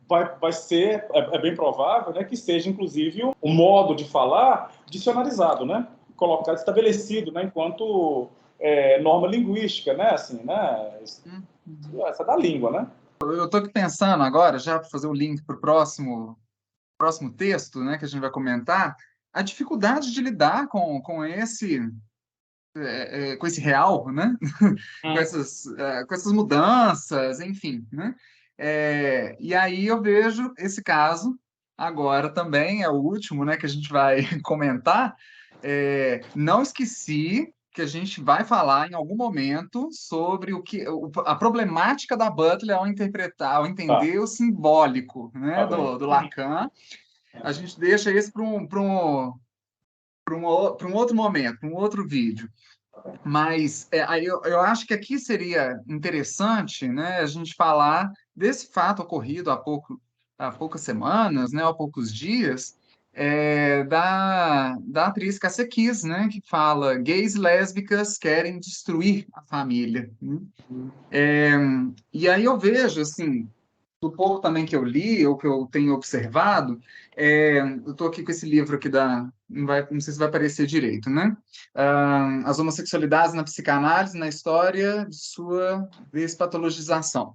Vai ser, bem provável, né, que seja, inclusive, um modo de falar dicionarizado, né? Colocado, estabelecido, né, enquanto norma linguística, né? Assim, né? Essa é da língua, né? Eu estou aqui pensando agora, já para fazer o link para o próximo texto, né, que a gente vai comentar, a dificuldade de lidar com esse real, né? com essas mudanças, enfim, né? E aí eu vejo esse caso agora também, é o último, né, que a gente vai comentar. Não esqueci que a gente vai falar em algum momento sobre a problemática da Butler ao interpretar, ao entender o simbólico, né, do Lacan. A gente deixa isso para um outro momento, para um outro vídeo. Mas aí eu acho que aqui seria interessante, né, a gente falar desse fato ocorrido há poucas semanas, né, há poucos dias, da atriz Cássia Kiss, né, que fala gays e lésbicas querem destruir a família. Né? E aí eu vejo, assim, do pouco também que eu li, ou que eu tenho observado, eu estou aqui com esse livro aqui não sei se vai aparecer direito, né? As homossexualidades na psicanálise, na história de sua despatologização.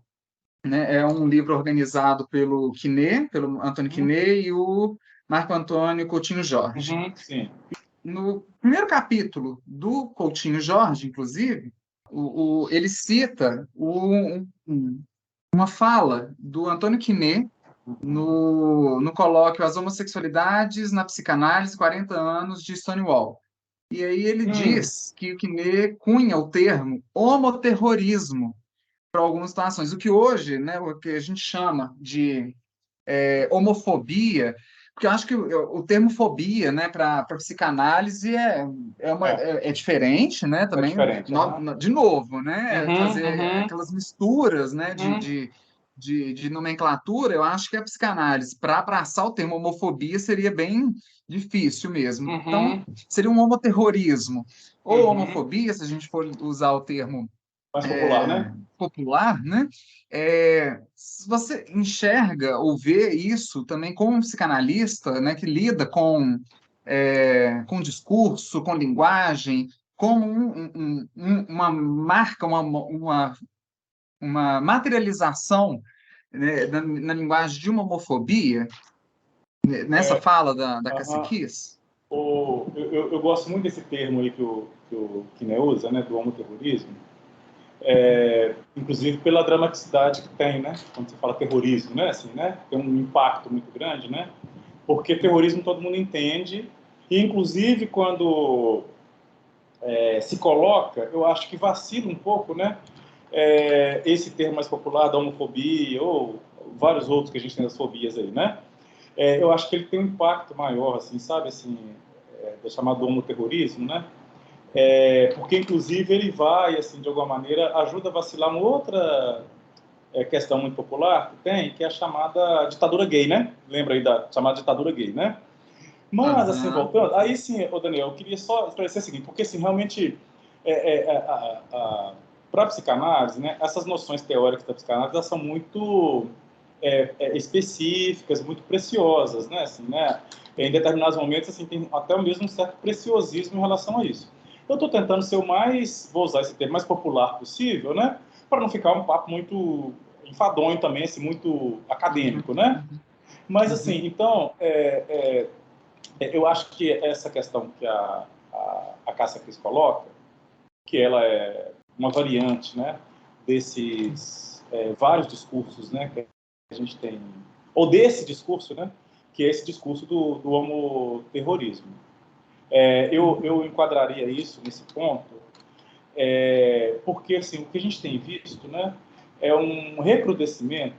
Né? É um livro organizado pelo Quinet, pelo Antônio Quinet e o Marco Antônio Coutinho Jorge. Sim. No primeiro capítulo do Coutinho Jorge, inclusive, ele cita uma fala do Antônio Quinet no colóquio As Homossexualidades na Psicanálise, 40 anos de Stonewall. E aí ele diz que o Quinet cunha o termo homoterrorismo para algumas situações, o que hoje, né, o que a gente chama de homofobia, porque eu acho que o termo fobia, né, para psicanálise é diferente, né, também, diferente, de novo, né, fazer aquelas misturas, né, de nomenclatura, eu acho que a psicanálise, para abraçar o termo homofobia, seria bem difícil mesmo. Então, seria um homoterrorismo, ou homofobia, se a gente for usar o termo mais popular, né? Popular, né? Se você enxerga ou vê isso também como um psicanalista, né, que lida com discurso, com linguagem, como uma marca, uma materialização, né, na linguagem de uma homofobia, nessa fala da Cássia Kiss? Eu gosto muito desse termo aí que o Quiné usa, né, do homoterrorismo, inclusive pela dramaticidade que tem, né, quando você fala terrorismo, né, assim, né, tem um impacto muito grande, né, porque terrorismo todo mundo entende, e inclusive quando se coloca, eu acho que vacila um pouco, né, esse termo mais popular da homofobia, ou vários outros que a gente tem das fobias aí, né? Eu acho que ele tem um impacto maior, assim, sabe, assim, do chamado homoterrorismo, né? Porque, inclusive, ele vai, assim, de alguma maneira, ajuda a vacilar uma outra questão muito popular que tem, que é a chamada ditadura gay, né? Lembra aí da chamada ditadura gay, né? Mas, assim, Aham. voltando, aí sim, ô Daniel, eu queria só esclarecer o seguinte, porque, assim, realmente, para a psicanálise, né, essas noções teóricas da psicanálise, elas são muito específicas, muito preciosas, né, assim, né? Em determinados momentos, assim, tem até mesmo um certo preciosismo em relação a isso. Eu estou tentando ser o mais, vou usar esse termo, mais popular possível, né, para não ficar um papo muito enfadonho também, assim, muito Uhum. acadêmico, né? Uhum. Mas, Uhum. assim, então, eu acho que essa questão que a Cássia Kiss coloca, que ela é uma variante, né, desses vários discursos, né, que a gente tem, ou desse discurso, né, que é esse discurso do homoterrorismo. Eu enquadraria isso nesse ponto, porque assim, o que a gente tem visto, né, é um recrudescimento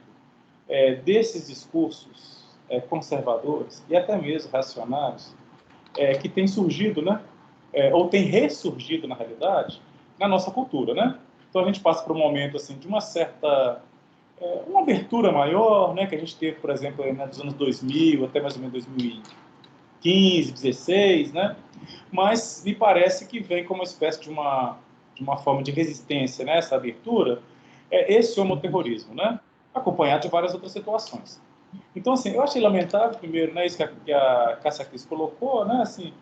desses discursos conservadores e até mesmo reacionários que tem surgido, né, ou tem ressurgido, na realidade, na nossa cultura, né? Então a gente passa por um momento assim de uma certa uma abertura maior, né, que a gente teve, por exemplo, né, dos anos 2000 até mais ou menos 2015, 16, né? Mas me parece que vem como uma espécie de uma forma de resistência, né, essa abertura, esse homoterrorismo, né? Acompanhado de várias outras situações. Então, assim, eu achei lamentável, primeiro, né, isso que a Cássia Kiss colocou, né, assim,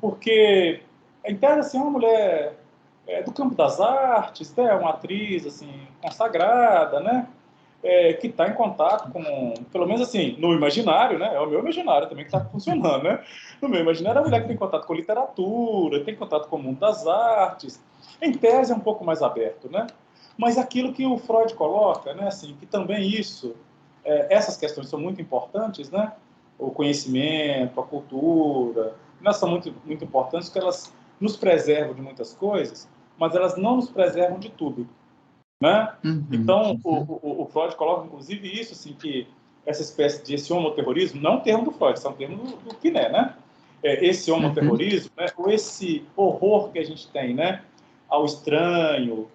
porque a Interna, assim, é uma mulher do campo das artes, né, uma atriz, assim, consagrada, né, que está em contato com, pelo menos assim, no imaginário, né, é o meu imaginário também que está funcionando, né, no meu imaginário é a mulher que tem contato com literatura, tem contato com o mundo das artes, em tese é um pouco mais aberto, né, mas aquilo que o Freud coloca, né, assim, que também isso, essas questões são muito importantes, né, o conhecimento, a cultura, elas são muito, muito importantes porque elas nos preservam de muitas coisas, mas elas não nos preservam de tudo, né? Uhum. Então, Uhum. o Freud coloca, inclusive, isso, assim, que essa espécie de esse homoterrorismo, não é um termo do Freud, isso é um termo do Quiné, né? Esse Uhum. homoterrorismo, né? Ou esse horror que a gente tem, né? Ao estranho,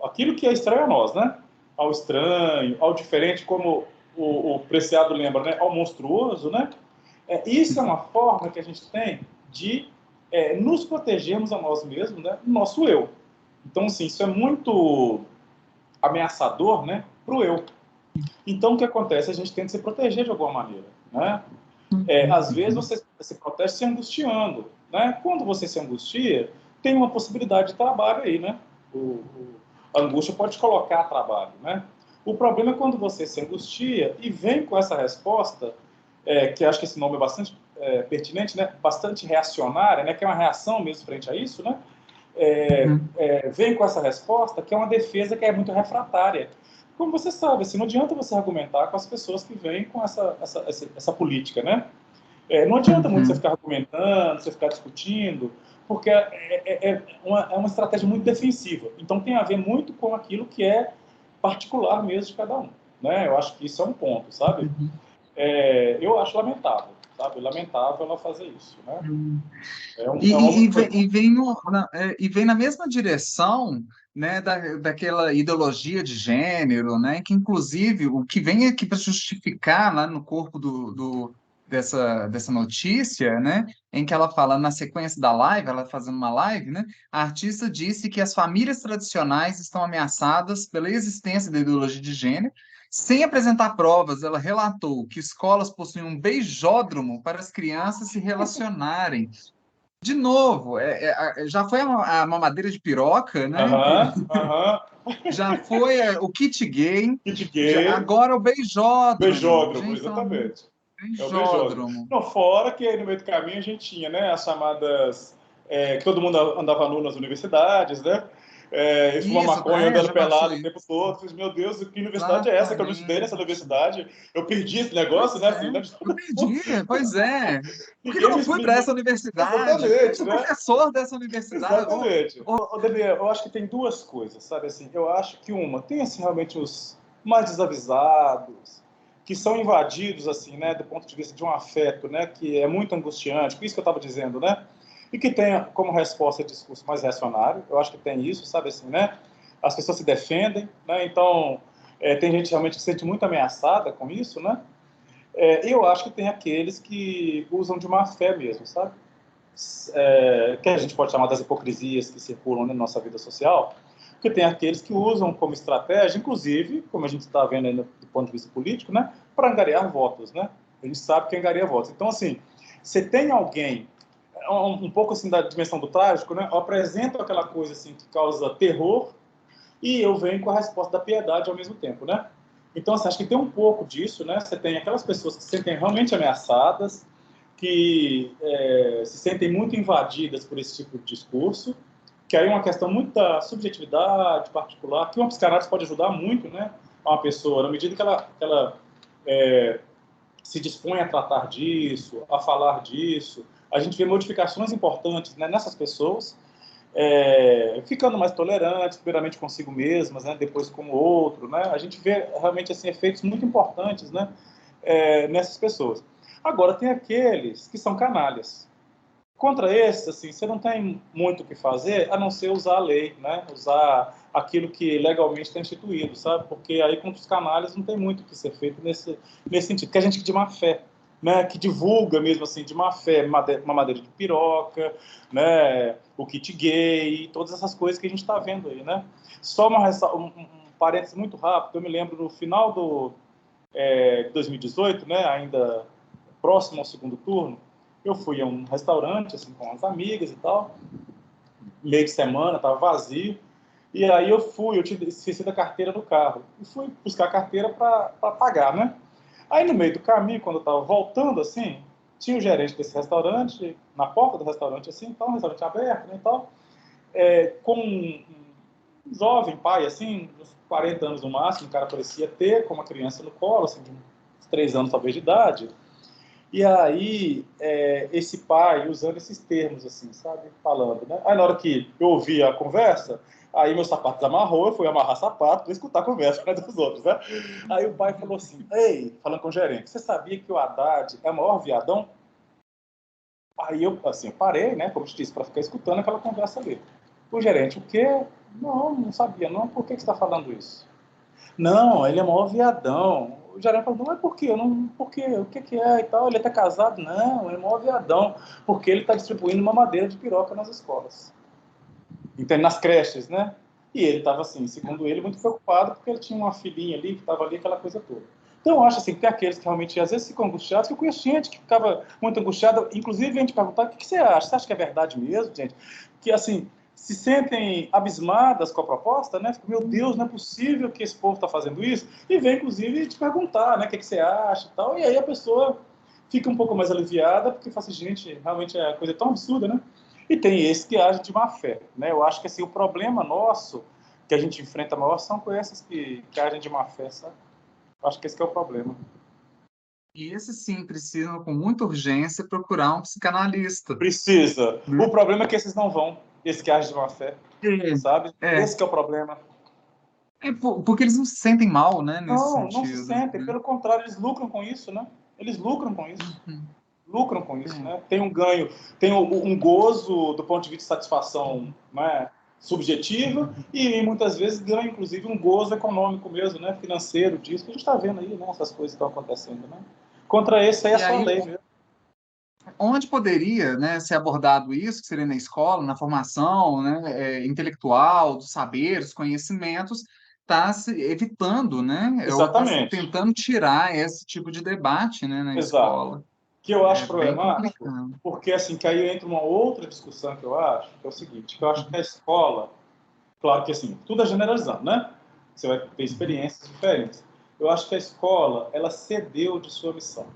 aquilo que é estranho a nós, né? Ao estranho, ao diferente, como o Preciado lembra, né? Ao monstruoso, né? Isso é uma forma que a gente tem de nos protegermos a nós mesmos, né? No nosso eu. Então, assim, isso é muito ameaçador, né, para o eu. Então, o que acontece? A gente tenta se proteger de alguma maneira, né? Às vezes Uhum. você se protege se angustiando, né? Quando você se angustia, tem uma possibilidade de trabalho aí, né? A angústia pode colocar trabalho, né? O problema é quando você se angustia e vem com essa resposta, que acho que esse nome é bastante pertinente, né? Bastante reacionária, né? Que é uma reação mesmo frente a isso, né? Uhum. Vem com essa resposta que é uma defesa que é muito refratária. Como você sabe, assim, não adianta você argumentar com as pessoas que vêm com essa política, né? Não adianta muito você Uhum. ficar argumentando, você ficar discutindo, porque é uma estratégia muito defensiva. Então tem a ver muito com aquilo que é particular mesmo de cada um. Né? Eu acho que isso é um ponto, sabe? Uhum. Eu acho lamentável, sabe? Lamentável ela fazer isso, né? Uhum. É uma E vem, coisa. e vem na mesma direção, né, daquela ideologia de gênero, né, que inclusive o que vem aqui para justificar lá no corpo dessa notícia, né, em que ela fala na sequência da live, ela fazendo uma live, né, a artista disse que as famílias tradicionais estão ameaçadas pela existência da ideologia de gênero. Sem apresentar provas, ela relatou que escolas possuem um beijódromo para as crianças se relacionarem. De novo, já foi a mamadeira de piroca, né? Aham, aham. Já foi o kit gay, Kit gay, agora o beijódromo. beijódromo, Gente, pelo amor de exatamente. É o beijódromo. beijódromo. Não, fora que aí no meio do caminho a gente tinha, né, as chamadas, que todo mundo andava nu nas universidades, né? e fuma Isso, maconha andando já passou pelado o tempo isso. todo. Falei, meu Deus, que universidade é essa que eu não estudei nessa Exatamente. universidade? Eu perdi esse negócio, Pois né? é, Assim, né? eu perdi, pois é. Por que que eu Ninguém não me, fui me, para essa me... universidade? Eu Exatamente, sou né? professor dessa universidade. Exatamente. Ô, Daniel, eu acho que tem duas coisas, sabe? Assim, eu acho que uma, tem assim, realmente os mais desavisados, que são invadidos, assim, né, do ponto de vista de um afeto, né, que é muito angustiante, por isso que eu estava dizendo, né? E que tem como resposta discurso mais reacionário, eu acho que tem isso, sabe assim, né? As pessoas se defendem, né? Então, tem gente realmente que se sente muito ameaçada com isso, né? Eu acho que tem aqueles que usam de má fé mesmo, sabe? Que a gente pode chamar das hipocrisias que circulam na nossa vida social, porque tem aqueles que usam como estratégia, inclusive, como a gente está vendo aí do ponto de vista político, né, para angariar votos, né? A gente sabe que angaria votos. Então, assim, você tem alguém um pouco assim da dimensão do trágico, né? Eu apresento aquela coisa assim que causa terror e eu venho com a resposta da piedade ao mesmo tempo, né? Então, assim, acho que tem um pouco disso, né? Você tem aquelas pessoas que se sentem realmente ameaçadas, que se sentem muito invadidas por esse tipo de discurso, que aí é uma questão muito da subjetividade particular, que uma psicanálise pode ajudar muito, né, a uma pessoa, na medida que ela se dispõe a tratar disso, a falar disso, a gente vê modificações importantes, né, nessas pessoas, ficando mais tolerantes, primeiramente consigo mesmas, né, depois com o outro, né, a gente vê realmente assim, efeitos muito importantes, né, nessas pessoas. Agora, tem aqueles que são canalhas. Contra esses, assim, você não tem muito o que fazer a não ser usar a lei, né? Usar aquilo que legalmente está instituído, sabe? Porque aí contra os canalhas não tem muito o que ser feito nesse sentido. Que a gente de má fé, né? Que divulga mesmo assim de má fé uma madeira de piroca, né? O kit gay, todas essas coisas que a gente está vendo aí, né? Só um parênteses muito rápido. Eu me lembro no final de 2018, né? Ainda próximo ao segundo turno, eu fui a um restaurante, assim, com as amigas e tal, meio de semana, estava vazio, e aí eu tinha esquecido a carteira no carro, e fui buscar a carteira para pagar, né? Aí no meio do caminho, quando eu estava voltando, assim, tinha o gerente desse restaurante, na porta do restaurante, assim, então, um restaurante aberto, né, e tal, com um jovem pai, assim, uns 40 anos no máximo, o cara parecia ter, com uma criança no colo, assim, de uns 3 anos talvez de idade. E aí, esse pai usando esses termos, assim, sabe? Falando, né? Aí, na hora que eu ouvi a conversa, aí meu sapato desamarrou, eu fui amarrar sapato para escutar a conversa, né, dos outros, né? Aí o pai falou assim, ei, falando com o gerente, você sabia que o Haddad é o maior viadão? Aí eu, assim, eu parei, né, como eu te disse, para ficar escutando aquela conversa ali. O gerente, o quê? Não, não sabia, não. Por que você está falando isso? Não, ele é maior viadão. O gerente falou, não é por quê? Eu não, por quê? O que que é e tal? Ele é até casado? Não, ele é maior viadão. Porque ele está distribuindo uma madeira de piroca nas escolas. Entende? Nas creches, né? E ele estava, assim, segundo ele, muito preocupado porque ele tinha uma filhinha ali que estava ali, aquela coisa toda. Então, eu acho assim, que tem aqueles que realmente, às vezes, ficam angustiados, que eu conheço gente que ficava muito angustiada, inclusive vem te perguntar, o que você acha? Você acha que é verdade mesmo, gente? Que, assim, se sentem abismadas com a proposta, né? Ficam, meu Deus, não é possível que esse povo está fazendo isso. E vem, inclusive, te perguntar, né? O que você acha e tal. E aí a pessoa fica um pouco mais aliviada, porque fala assim, gente, realmente a coisa é tão absurda, né? E tem esse que agem de má fé, né? Eu acho que, assim, o problema nosso que a gente enfrenta maior são com esses que agem de má fé, sabe? Eu acho que esse que é o problema. E esses sim precisam, com muita urgência, procurar um psicanalista, Precisa. né? O problema é que esses não vão, esses que agem de má fé, sabe? É, Esse que é o problema. porque eles não se sentem mal, né, nesse Não, não se sentido, sentem. né? Pelo contrário, eles lucram com isso, né? Eles lucram com isso. Uhum. Lucram com isso, É. né? Tem um ganho, tem um gozo do ponto de vista de satisfação, né, subjetiva e muitas vezes ganha, inclusive, um gozo econômico mesmo, né, financeiro disso, que a gente está vendo aí, né, essas coisas que estão acontecendo, né? Contra esse aí é E só aí, lei mesmo. onde poderia, né, ser abordado isso, que seria na escola, na formação, né, intelectual, dos saberes, conhecimentos, está se evitando, né, ou está Exatamente. tentando tirar esse tipo de debate, né, na Exato. escola. Que eu É acho bem problemático, complicado. porque assim, que aí entra uma outra discussão que eu acho, que é o seguinte, que eu acho que a escola, claro que assim, tudo é generalizando, né? Você vai ter experiências diferentes. Eu acho que a escola, ela cedeu de sua missão.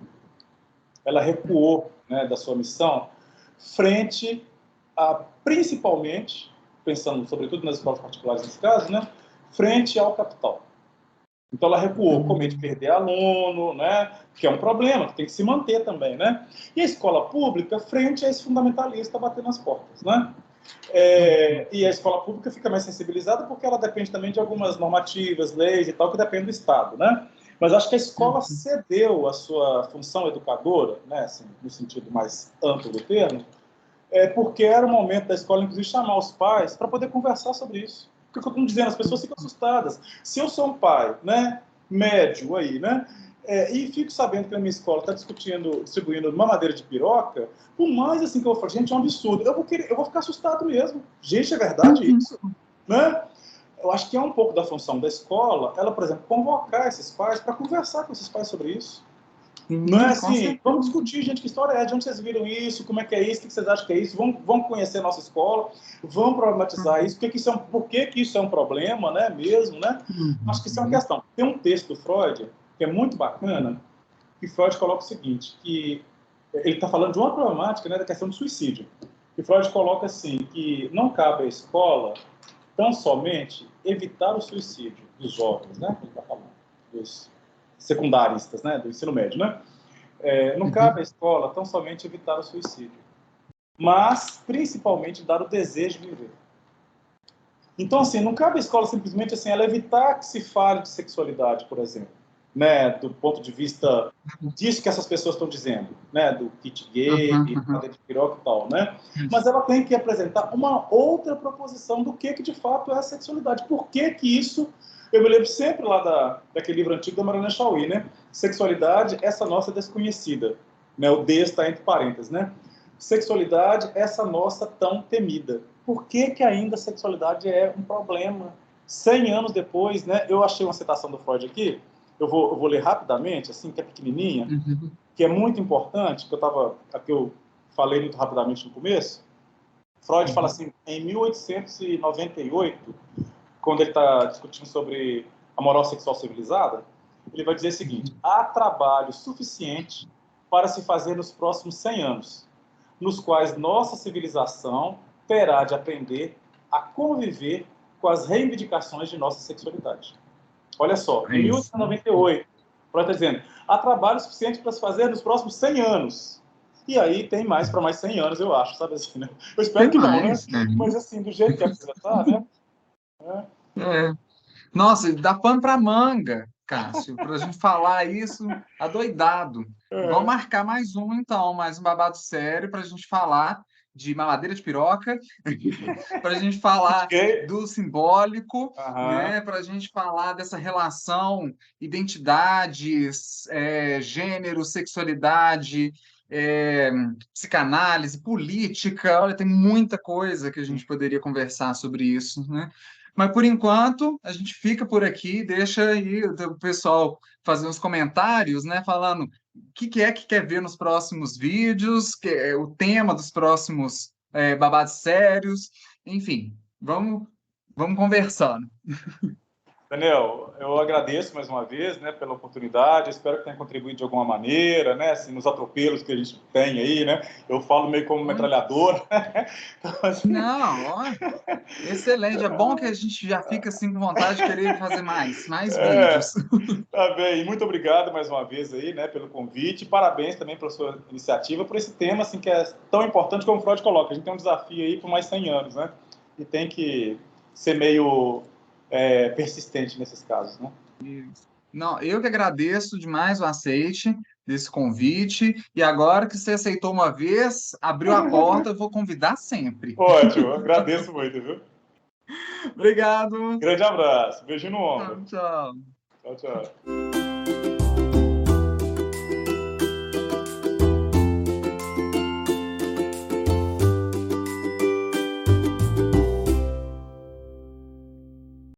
Ela recuou, né, da sua missão frente a, principalmente, pensando sobretudo nas escolas particulares nesse caso, né, frente ao capital. Então ela recuou com medo de perder aluno, né, que é um problema, que tem que se manter também, né? E a escola pública frente a esse fundamentalista batendo nas portas, né? E a escola pública fica mais sensibilizada porque ela depende também de algumas normativas, leis e tal, que dependem do Estado, né? Mas acho que a escola cedeu a sua função educadora, né, assim, no sentido mais amplo do termo, porque era o momento da escola, inclusive, chamar os pais para poder conversar sobre isso. Porque, como eu estou dizendo, as pessoas ficam assustadas. Se eu sou um pai, né, médio aí, né, e fico sabendo que a minha escola está distribuindo mamadeira de piroca, por mais assim que eu falo, gente, é um absurdo. Eu vou ficar assustado mesmo. Gente, é verdade isso? Né? Eu acho que é um pouco da função da escola, ela, por exemplo, convocar esses pais para conversar com esses pais sobre isso. Não é assim, vamos discutir, gente, que história é, de onde vocês viram isso, como é que é isso, o que vocês acham que é isso, vamos conhecer a nossa escola, vamos problematizar isso, por que isso é um problema, né, mesmo, né? Acho que isso é uma questão. Tem um texto do Freud, que é muito bacana, que Freud coloca o seguinte, que ele está falando de uma problemática, né, da questão do suicídio. E Freud coloca assim, que não cabe à escola tão somente evitar o suicídio dos jovens, né, que ele está falando, dos secundaristas, né, do ensino médio, né? Não cabe à escola tão somente evitar o suicídio, mas principalmente dar o desejo de viver. Então, assim, não cabe à escola simplesmente assim, ela evitar que se fale de sexualidade, por exemplo, né, do ponto de vista disso que essas pessoas estão dizendo, né, do kit gay, madeira de piroca e tal, né? Mas ela tem que apresentar uma outra proposição do que de fato é a sexualidade. Por que isso... Eu me lembro sempre lá daquele livro antigo da Mariana Chauí, né? Sexualidade, essa nossa desconhecida. Né? O D está entre parênteses, né? Sexualidade, essa nossa tão temida. Por que ainda a sexualidade é um problema? 100 anos depois, né? Eu achei uma citação do Freud aqui, eu vou ler rapidamente, assim, que é pequenininha, que é muito importante, que eu falei muito rapidamente no começo. Freud fala assim, em 1898, quando ele está discutindo sobre a moral sexual civilizada, ele vai dizer o seguinte: há trabalho suficiente para se fazer nos próximos 100 anos, nos quais nossa civilização terá de aprender a conviver com as reivindicações de nossa sexualidade. Olha só, em 1898, Freud está dizendo, há trabalho suficiente para se fazer nos próximos 100 anos. E aí tem mais para mais 100 anos, eu acho, sabe assim, né? Eu espero que não, né? Mas assim, do jeito que a coisa está, né? Nossa, dá pano para manga, Cássio, para a gente falar isso adoidado. Vamos marcar mais um, então, mais um babado sério para a gente falar de mamadeira de piroca, para a gente falar do simbólico, né? Para a gente falar dessa relação, identidades, gênero, sexualidade, psicanálise, política. Olha, tem muita coisa que a gente poderia conversar sobre isso, né? Mas, por enquanto, a gente fica por aqui, deixa aí o pessoal fazer uns comentários, né, falando o que é que quer ver nos próximos vídeos, que é o tema dos próximos babados sérios, enfim, vamos conversando. Daniel, eu agradeço mais uma vez, né, pela oportunidade, espero que tenha contribuído de alguma maneira, né, assim, nos atropelos que a gente tem aí, né, eu falo meio como metralhadora. Então, assim... Não, ó, excelente, é bom que a gente já fica assim com vontade de querer fazer mais vídeos. Tá bem, muito obrigado mais uma vez aí, né, pelo convite, parabéns também pela sua iniciativa, por esse tema, assim, que é tão importante como o Freud coloca, a gente tem um desafio aí por mais 100 anos, né, e tem que ser meio persistente nesses casos, né. Não, eu que agradeço demais o aceite desse convite, e agora que você aceitou uma vez, abriu a porta, eu vou convidar sempre. Ótimo, agradeço muito, viu? Obrigado. Grande abraço, beijo no ombro. Tchau, tchau. Tchau, tchau.